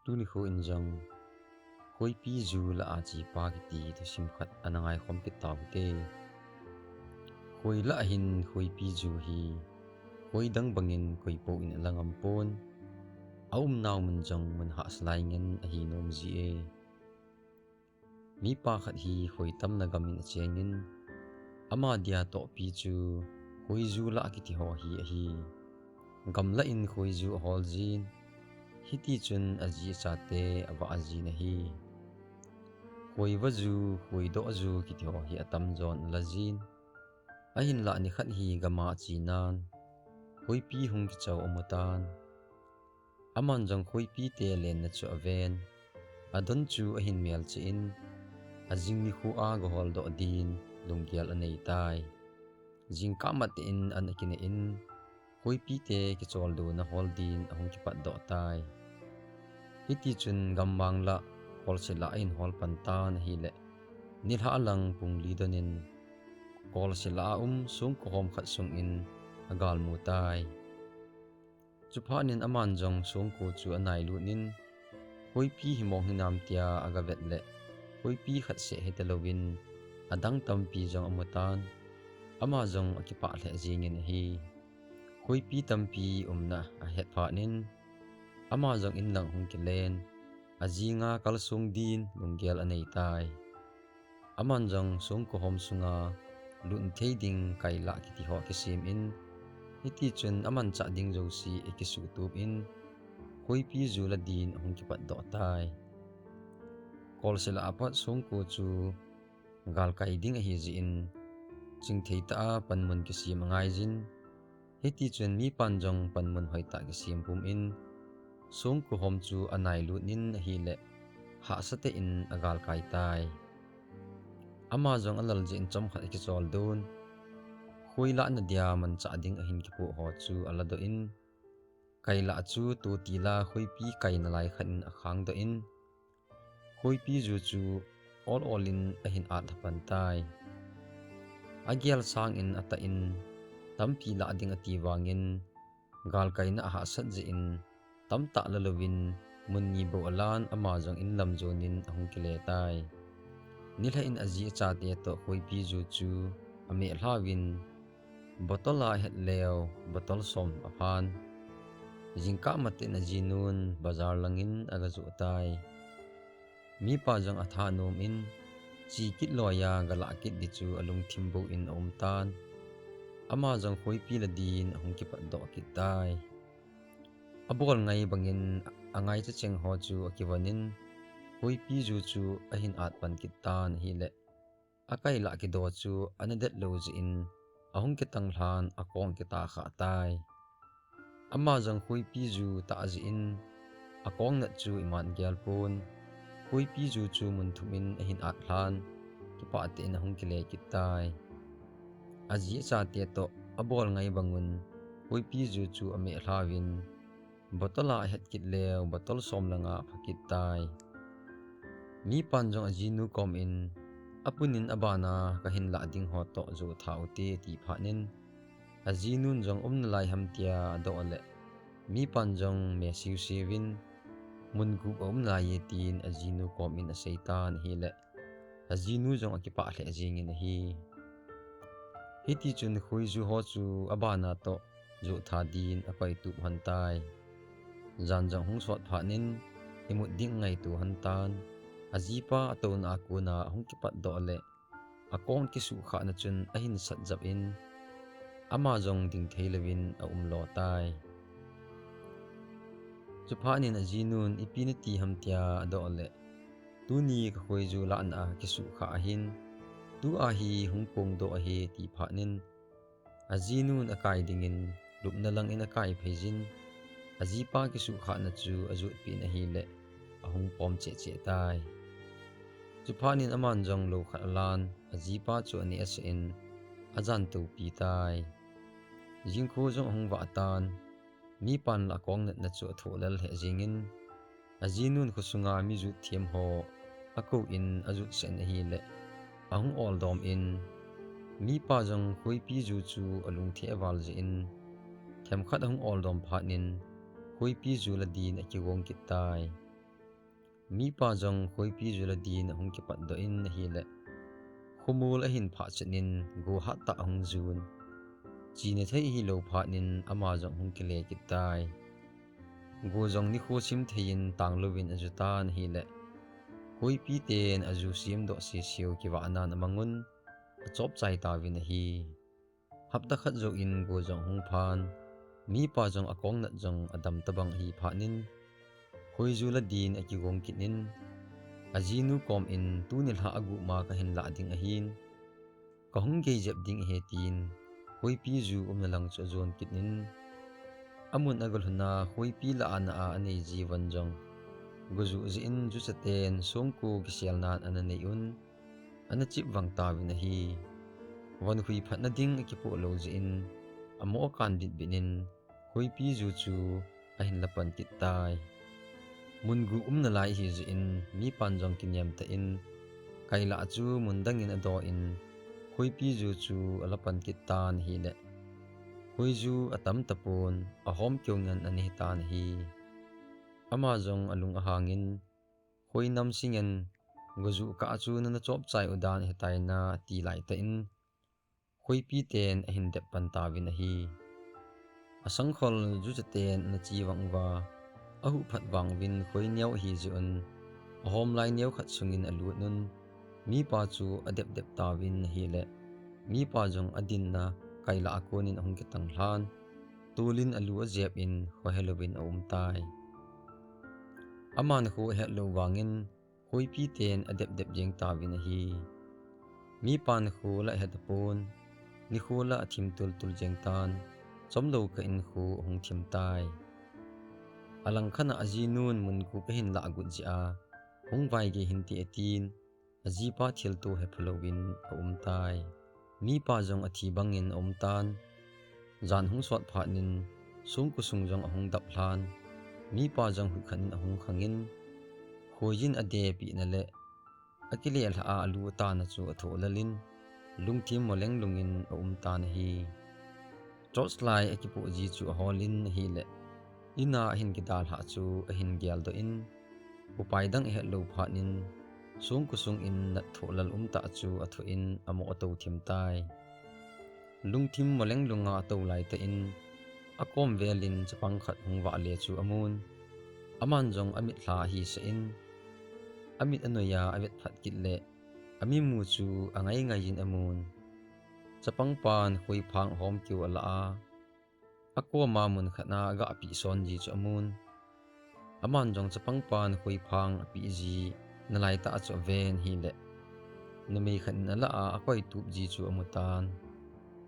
tu ni kho in jang khoi pi zu la a chi pa ki ti to sim khat anangai khom ki taw te khoi la hin khoi pi zu hi khoi dang bangin koi po in alangam pon aum naw mun jang mun ha slai ngin a hi nom ji e mi pa khat hi khoi tam na gamin a chengin ama dia to pi chu khoi zu la ki ti ho hi a hi gam la in khoi zu hol jin hiti chun aji chate awa aji na hi khoi wa zu khoi do zu ki ti ho hi atam zon la jin a hin la ni khat hi gama chi nan khoi pi hung ki chaw amutan aman jang khoi pi te len na chu aven adon chu a hin mel chi in ajing ni khu a go hol do din lunggial anei tai jing ka mat in an akine in khoi pi te ki chol do na hol din ahung ki pat do tai hiti chun gammang la hol se la in hol panta na hi le nil ha lang pung li donin kol se la sung ko hom khat sung in agal mu tai chupanin aman jong sung ko chu anai lu nin hoi pi hi mong hinam tia aga vet le hoi pi khat se hetelowin adang tam pi jong amutan ama jong akipa le jingin hi hoi pi tam pi umna a het pha nin ama jong in lang hung ki len azinga kal sung din lunggel anei tai aman jong sung ko hom sunga lun thei ding kai la ki ti ho ki sim in hiti chun aman cha ding jo si ekisu tup in hoi pi zu la din hung ki pat do tai kol sela apat sung ko chu gal kai ding a hi ji in ching thei ta panmun ki sim ngai jin hiti chun mi pan jong panmun hoi ta ki sim pum in sung ko hom chu anai lu nin hi le ha sate in agal kai tai ama jong alal ji in chom khat ki chol dun khoi la na dia man cha ding a hin ki pu ho chu ala do in kai la chu tu ti la khoi pi kai na lai khan a khang do in khoi pi zu chu all in a hin at pan tai agial sang in ata in tampi la ding ati wangin gal kai na ha sat ji in tam ta lalowin mun ni bo alan ama jong in lam zonin ahung kile tai nilha in aji cha te to khoi pi zu chu ame hlawin botola het leo botol som aphan jingka mate na jinun bazar langin aga zu tai mi pa jong atha nom in chi kit loya gala kit di chu alung thimbo in om tan ama jong khoi pi la din ahung ki pat do ki tai abol ngai bangin angai cha cheng ho chu akiwanin khoi pi zu chu ahin at pan ki tan hi le akai la ki do chu anadet lo ji in ahung ki tang hlan akong ki ta kha tai ama jong khoi pi zu ta ji in akong na chu iman gyal pon khoi pi zu chu mun thumin ahin at hlan ki pa te na hung ki le ki tai aji cha te to abol ngai bangun khoi pi zu chu ame hlawin botola het kit leo botol som langa phakit tai mi pan jong ajinu kom in apunin abana ka hin la ding ho to zo thau te ti phanin ajinun jong lai hamtia do le mi pan jong me siu siwin mun gu lai tin ajinu kom in a seitan hi le ajinu jong akipa le jingin hi hiti chun khui zu ho chu abana to zo tha din apai tu han tai jan jang hung sot phanin imut ding ngai tu han tan ajipa atona akuna hung ki pat do le akong ki su kha na chun ahin sat jap in ama jong ding theilewin a lo tai chuphanin ajinun ipiniti hamtia do le tuni ka khoi zu la na ki su kha hin tu a hi hung pong do a he ti phanin ajinun akai dingin lupna lang in akai pheijin ajipa ki su kha na chu azut pi na hi le ahung pom che che tai chuphanin aman jong lo khat lan ajipa chu ani as in ajan tu pi tai jingkho jong hung wa tan mi pan la kong na chu tholal he jingin ajinun khusunga mi ju thiam ho ako in azut sen hi le ahung ol dom in mi pa jong khoi pi ju chu alung the awal ji in them khat ahung ol dom phanin khoi pi zu la din aki wong ki tai mi pa jong khoi pi zula din hong ki pat do in hi le khumul a hin pha chenin go ha ta hong zun chi ne thei hi lo pha nin ama jong hong ki le ki tai go jong ni kho sim thein tang lovin ajutan hi le khoi pi ten aju sim do si siu ki wa nan amangun a chop chai ta win hi hapta khat zo in go jong hong phan mi pa jong akong na jong adam tabang hi pha nin khoi zula din aki gong kinin ajinu kom in tunil ha agu ma ka hin la ding a hin ka hong ge jep ding he tin khoi pi zu na lang cho zon kinin amun agol huna khoi pi la ana a anei jiwan jong guzu ji in ju chaten songku ki sial nan ana nei un ana chip wang ta win a hi wan hui phat na ding ki po lo ji in amo kan dit binin khoi pi zu chu a hin lapan kit tai mungu na lai hi ji in mi pan jong kinyam ta in kaila chu mundangin ado in khoi pi zu chu alapan kit tan hi le khoi zu atam tapon a hom kyongan ani tan hi ama jong alung ahangin khoi nam singen gozu ka chu na chop chai udan hetai na ti lai ta in khoi pi ten a hin dep pan ta win hi asang khol ju chaten na chi wang wa ahu phat wang win khoi nyau hi zun hom lai nyau khat sungin alu nun mi pa chu adep dep ta win hi le mi pa jong adin na kaila akonin hong ki tang hlan tulin alu a jep in ho halloween a tai aman khu hello wangin khoi pi ten adep dep jeng ta win hi mi pan khu la hetapon ni khu la athim tul tul jeng tan chomlo ka in khu hong thim tai alang khana aji nun mun ku pe hin la agut ji a hong vai ge hin ti etin aji pa thil tu he phlowin a tai mi pa jong athi bangin tan jan hong swat pha nin sung ku sung jong hong dap hlan mi pa jong hu khanin hong khangin khoijin ade pi na le akile la a alu ta na chu atho lalin lungthim moleng lungin a ta na hi torch lai akipo ji chu holin hi le ina hin ki dal ha chu a hin gyal do in upai dang he lo pha nin sung ku sung in na tholal ta chu atho in amo to thim tai lungthim moleng lunga to lai ta in akom velin chapang khat hungwa le chu amun aman jong amit hla hi se in amit anoya avet phat kit le ami mu chu angai ngai in amun chapang pan khoi phang hom kyu ala a ako ma mun khana ga api son ji chu amun aman jong chapang pan khoi phang api ji nalai ta chu ven hi le numi khan ala a akoi tup ji chu amutan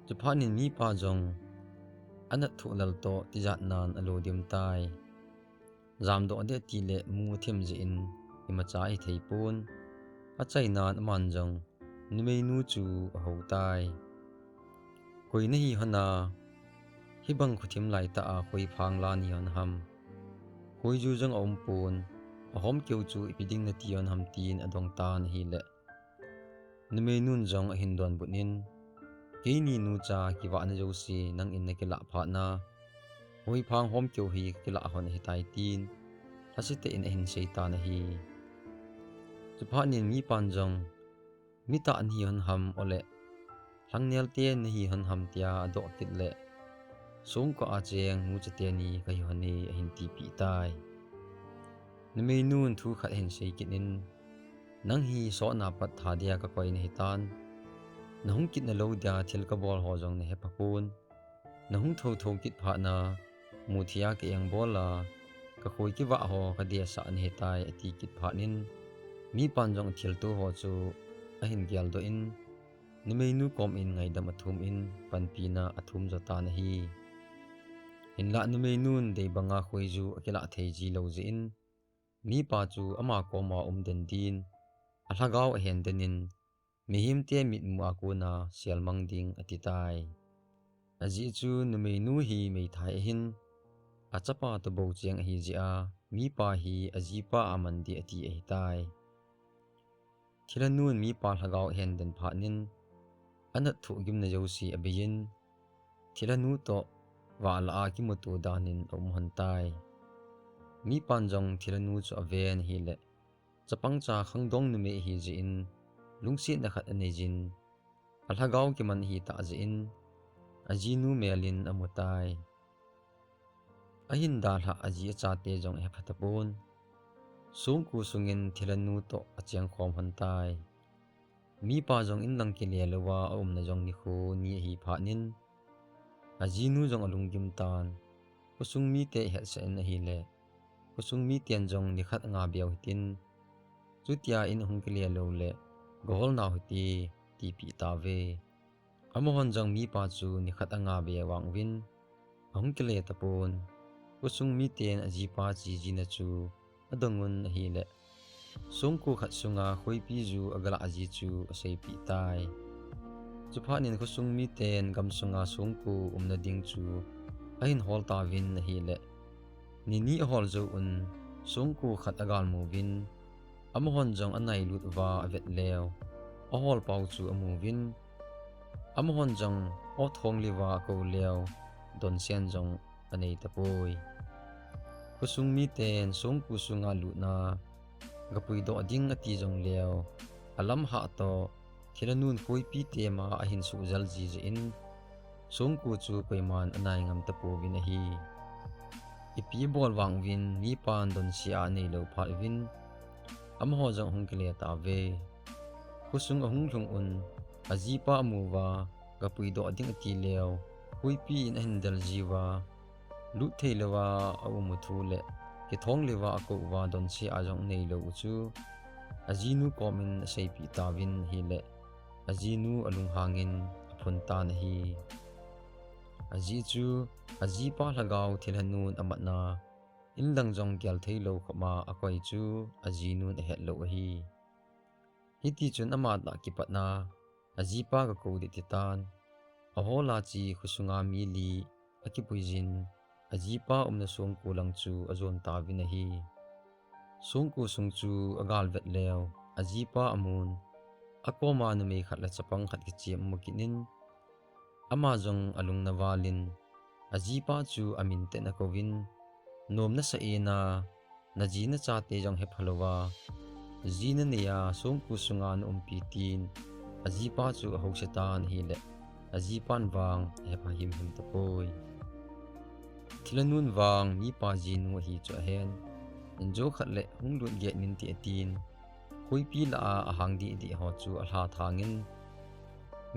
chuphanin mi pa jong anat thulal to tijat nan alodim tai jam do de ti le mu them ji in imacha hi theipun achai nan aman jong numei nu chu ho tai koi na hi hana hi bang khuthim lai ta a khoi phang la ni on ham khoi ju jong om pun a hom keu chu ipiding na ti on ham tin adong tan hi le numei nun jong a hin don bunin keini nu cha kiwa na jo si nang in na kila pha na hoi phang hom keu hi kila hon hi tai tin hasite in hin seita na hi chuphanin mi pan jong mi ta an hi hon ham ole hangnel te na hi hon ham tia ado kit le song ko a cheng mu chate ni ka hi hon ni hin ti pi tai nimei nun thu khat hin sei kinin nang hi so na pat tha dia ka koi ni tan nahung kit na lo dia thil ka bol ho jong ne he pakun nahung tho tho kit pha na mu thia ke yang bola ka khoi ki wa ho ka dia sa an he tai ati kit pha nin mi pan jong thil tu ho chu a hin gyal do in nimei nu kom in ngai dam athum in panpi na athum zo ta na hi in la nimei nun de banga khoi ju akela thei ji lo ji in mi pa chu ama ko ma den din a hlagaw a hen denin mi him te mit mu aku na sialmang ding ati tai aji chu nimei nu hi mei thai hin achapa to bo cheng hi ji a mi pa hi aji pa aman di ati hi tai thilanun mi pa hlagaw hen den pha nin anat thu gim na josi abiyin thilanu to wala a ki mutu danin hon tai mi pan jong thilanu chu aven hi le chapang cha khangdong nume hi ji in lungsi na khat ane jin alhagaw ki man hi ta ji in ajinu melin amutai ahin dal ha aji cha te jong he phatapon sungku sungin thilanu to achang khom hantai mi pa jong in lang ki le lawa na jong ni kho ni hi pha nin ajinu jong alungim tan kusung mi te he sa na hi le kusung mi tian jong ni khat nga biao hitin chutia in hung ki le lo le gol na hoti ti pi ta ve amohon jong mi pa chu ni khat anga be wang win hung ki le tapon kusung mi ten aji pa chi ji na chu adongun hi le sungku khat sunga khoi pi ju agala aji chu asei pi tai chuphanin kusung mi ten gam sunga sungku na ding chu ahin hol ta vin hi le ni hol zo un sungku khat agal mu vin amohon jong anai lut wa avet leo ahol pau chu amu vin amohon jong o thong liwa ko leo don sian jong anei tapoi kusung mi ten sungku sunga lu na gapui do ding ati jong leo alam ha to thilanun koi pi te ma ahin su zal ji je in sungku chu koiman anai ngam tapo vin hi ipi bol wang vin mi pan don sia nei lo phal vin amho jong hung kile ta ve kusung ahung lung un aji pa mu wa gapui do ding ati leo koi pi in ahin dal jiwa lu theilawa au mu thu le ki thong lewa ko wa don si ajong nei lo chu ajinu komin sei pi tawin hi le ajinu alung hangin phun ta na hi aji chu aji pa lagaw thilhanun amatna indang jong gyal theilo khoma akoi chu ajinu na het lo hi hiti chun ama da ki patna aji pa ga ko di titan ahola chi khusunga mi li akipuijin ajipa na songku lang chu azon ta vin hi songku sung chu agal vet leo ajipa amun akoma na me khat la chapang khat ki chem mukinin ama jong alung na walin ajipa chu amin te na kovin nom na sa ena na ji na cha te jong he phalowa jina neya songku sunga na umpitin ajipa chu hausetan hi le ajipan wang he phahim him tapoi thilanun wang mi pa ji nu hi cho hen injo khat le hung lut ge nin ti atin koi pi la a hang di ho chu a hla thangin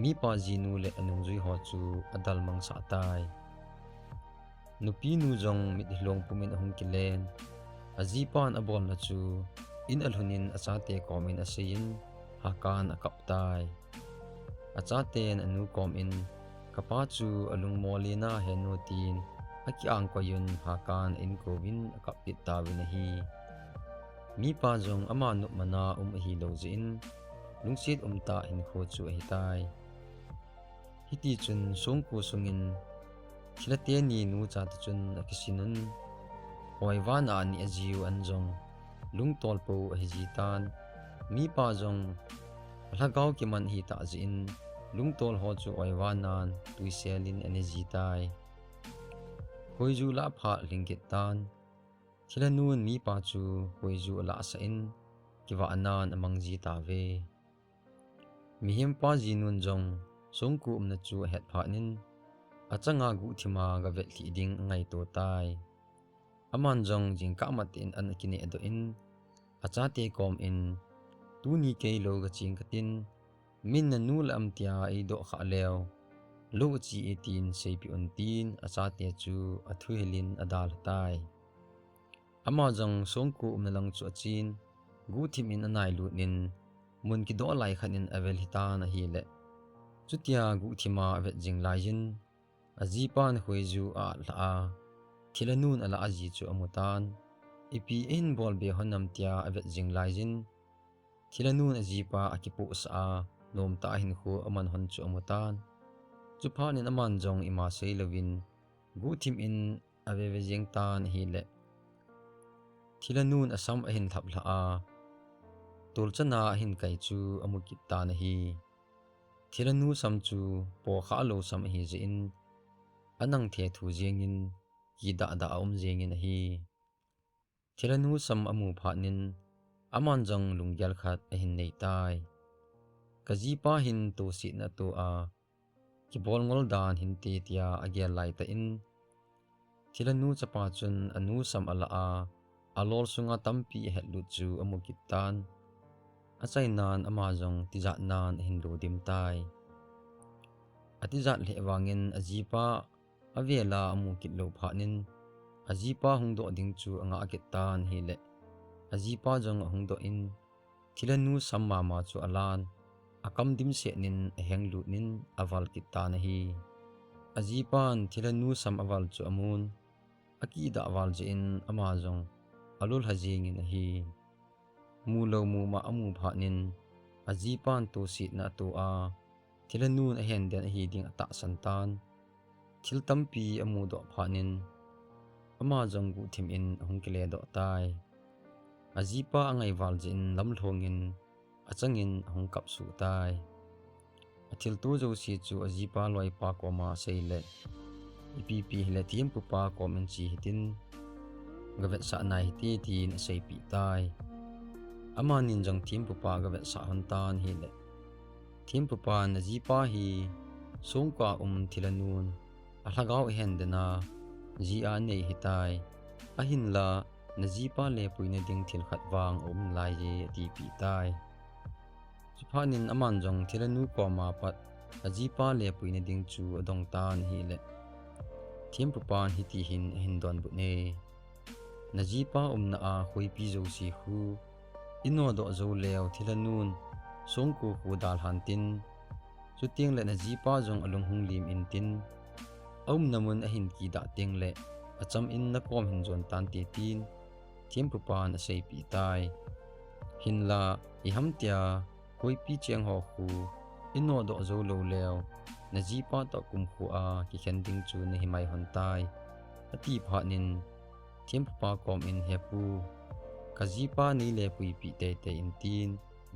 mi pa ji nu le anung jui ho chu adal mang sa tai nupi nu jong mit hlong pumin hung kilen aji pan abol na chu in alhunin achate komin asin hakan akap tai achaten anu kom in kapa chu alung molina henotin aki ang ko yun hakan in kovin akapit tawin hi mi pa jong ama nu mana hi lo jin lungsit ta hin kho chu hi tai hiti chun songku sungin thilate ni nu cha ta chun akisinun hoiwana ni ajiu anjong lungtol po hi jitan mi pa jong lagaw ki man hi ta jin lungtol ho chu oiwanan tuiselin energy tai hoizu la pha lingkit tan thilanun mi pa chu hoizu la sa in kiwa anan amang ji ta ve mi hem pa ji nun jong songku na chu het pha nin achanga gu thima ga ve thli ding ngai to tai aman jong jing ka matin an kine do in achate kom in tu ni ke lo ga ching katin min na nu lam tia ai do kha leo lo chi 18 sei pi on tin achate chu athu helin adal tai ama jong songku na lang chu achin gu thim in anai lu nin mun ki do lai khanin avel hita na hi le chutia gu thima avet jing lai jin aji pan hoizu a la thilanun ala aji chu amutan ipi in bol be honam tia avet jing lai jin thilanun aji pa akipu sa nom ta hin khu aman hon chu amutan chupanin aman jong ima sei lovin gu thim in aveve jeng tan hi le thilanun asam ahin thapla a tolchana hin kai chu amukit ta na hi thilanu sam chu po kha lo sam hi je in anang the thu jeng in ki da da jeng in hi thilanu sam amu pha nin aman jong lungyal khat a hin nei tai kajipa hin to si na to a ki bol ngol dan hin te tia agial lai ta in thilanu chapa chun anu sam ala a alol sunga tampi het lu chu amukitan achai nan ama jong tija nan hin lo dim tai atijat le wangin ajipa avela amukit lo phanin ajipa hungdo ding chu anga akitan hi le ajipa jong hungdo in thilanu samma ma chu alan akam dim se nin heng lu nin aval kitan hi ajipan thilanu sam aval chu amun aki da aval je in ama jong alul hajing in hi mulo mu ma amu phanin ajipan to si na to a thilanu a hen den hi ding ata santan thil tampi amu do phanin ama jong gu thim in hungkile do tai ajipa angai wal jin lam thlongin achangin hongkap su tai athil tu jo si chu ajipa loi pa ko ma seile ipp hele tim pu pa ko men chi hitin gavet sa nai ti tin sei pi tai ama nin jong tim pu pa gavet sa hon tan hi le tim pu pa na jipa hi songka thilanun a hlagau hen dena ji a nei hitai a hin la na jipa le puina ding thil khat wang lai je ti pi tai chupanin aman jong thilanu ko ma pat ajipa le puina ding chu adong tan hi le thimpu pan hi ti hin don bu ne na jipa na a khoi pi zo si khu ino do zo leo thilanun songku khu dal han tin chuting le na jipa jong alung hung lim in tin namun a hin ki da ting le acham in na kom hin jon tan ti tin thimpu pan a sei pi tai hin la I ham tia khoi pi cheng ho khu ino do zo lo leo na jipa to kum khu a ki khen ding chu ne himai hon tai ati pha nin thimpu pa kom in hepu ka jipa ni le pui pi te te in tin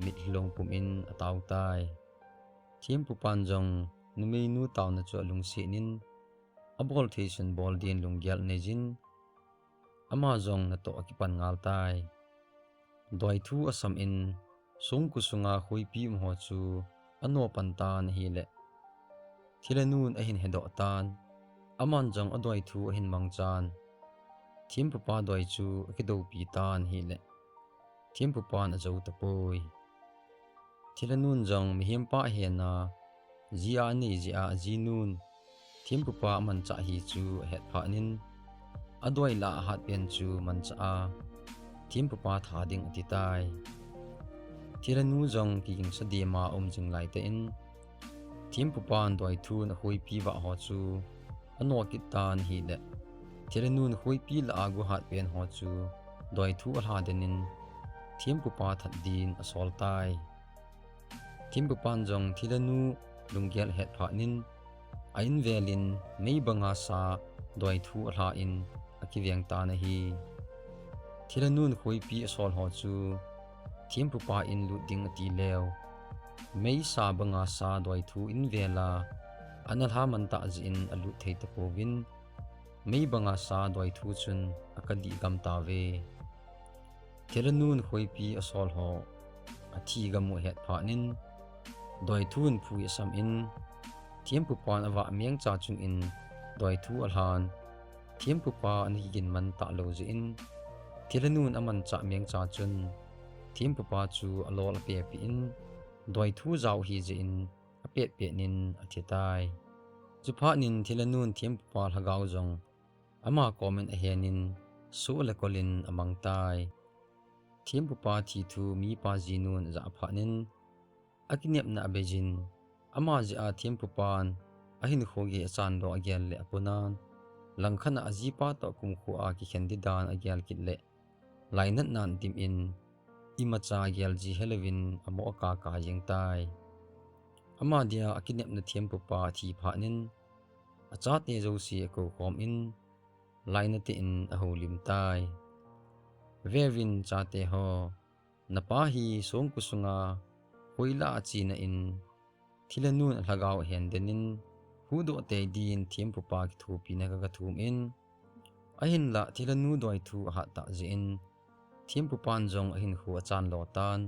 mit hlong pum in ataw tai thimpu pan jong numei nu taw na chu lung si nin abol thation bol din lungyal nejin ama jong na to akipan ngal tai doi thu asam in sung kusunga khoi pi mo chu ano pantan hi le thilanun a hin hedo tan aman jong adoi thu a hin mangchan thimpu pa doi chu akido pi tan hi le thimpu pan a zo tapoi thilanun jong mihim pa he na zia ni zia jinun thimpu pa man cha hi chu het pha nin adoi la hat pen chu man cha a thimpu pa tha ding ati tai thilanu jong ki ging sa de ma jing lai te in thimpu pan doi thu na hoi pi wa ho chu ano ki tan hi le thilanu hoi pi la agu hat pen ho chu doi thu a ha denin thimpu pa that din asol tai thimpu pan jong thilanu lungyal het pha nin ain velin mei banga sa doi thu a ha in akiweng ta na hi thilanu hoi pi asol ho chu thimpu pa in lu ding ti leo mei sa banga sa doi thu in vela analha man ta in alu thei ta powin mei banga sa doi thu chun akadi gam ta ve thilanun khoi pi asol ho athi gamu het pha nin doi thun phui sam in thimpu pan awa meng cha chung in doi thu alhan thimpu pa an higin man ta lo je in thilanun aman cha meng cha chun thimpu pa chu alol pe pi in doi thu zau hi je in apet pe nin athitai chupha nin thilanun thimpu pa lagau jong ama comment a henin su le kolin amang tai thimpu pa thi thu mi pa jinun za pha nin akinep na bejin ama je a thimpu pan ahin khogi achan do agyal le apunan langkhana ajipa to kum khu a ki khendi dan agyal kit le lainat nan tim in imacha gyal ji helawin amo ka ka yeng tai ama dia akinep na thimpu pa thi pha nin acha te zo si ko khom in laina te in aholim tai verwin cha te ho napa hi song kusunga hoila achi na in thilanun lagau hen denin hudo te din thimpu pa ki thu pi na ka thum in ahin la thilanu doi thu ha ta je in thiam pu pan jong ahin khu achan lo tan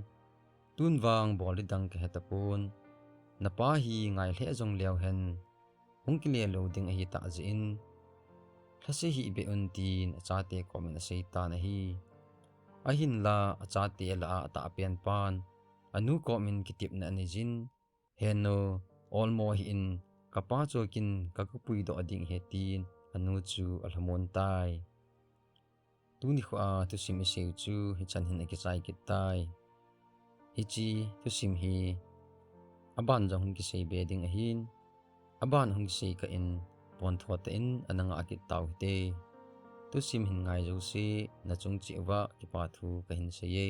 tun wang bol dang ke hetapun na pa hi ngai hle jong leo hen hung ki le lo ding a hi ta jin thase hi be un tin achate komen sei ta na hi ahin la achate la ta pian pan anu komen kitip na ni jin heno olmo hi in kapa chokin kakupui do ading hetin anu chu alhamon tai tuni kha tu sim seu chu hi chan hin ki chai ki tai hi chi tu sim hi aban jong ki sei be ding a hin aban hung sei ka in pon thot in ananga ki tau te tu sim hin ngai jo se na chung chi wa ki pa thu ka hin se ye